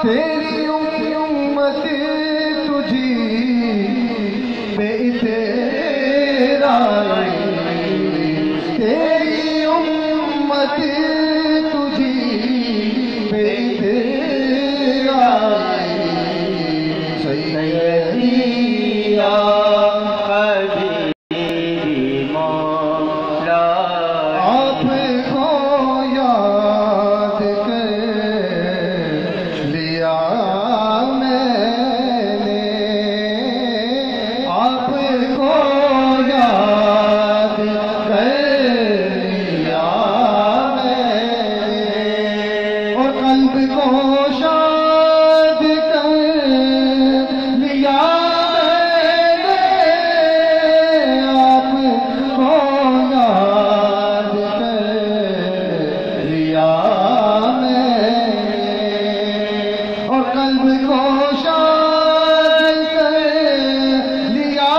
تیری امت تجھی بے اترائی، تیری امت تجھی بے اترائی، سیدی یا حبیبی مولا، آپ کو یاد کر لیا میں نے، آپ کو یاد کر لیا میں نے، اور قلب کو شاد کر لیا میں نے، آپ کو یاد کر لیا میں نے، اور قلب کو شاد کر لیا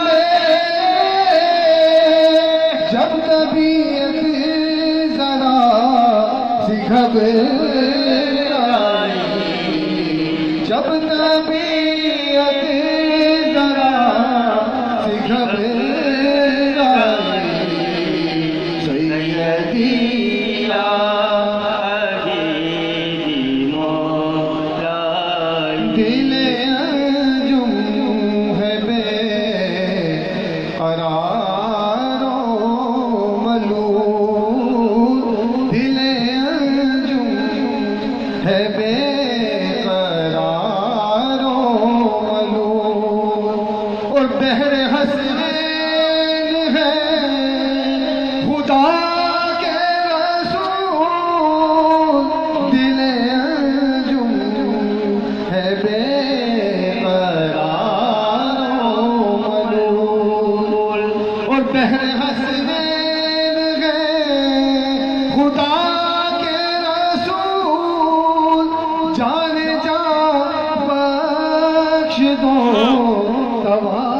میں نے، جب طبیعت ذرا سی گھبرائی، جب طبیعت ذرا سی گھبرائی، سیدی یا حبیبی مولا، دل انجم ہے بے قرار و ملول، دل انجم ہے بے قرار و ملول، اور بحر حسین ہے خدا کے رسول، دل انجم ہے بے قرار و ملول، اور بحر حسین ہے خدا کے رسول، جان جا بخش دو تمام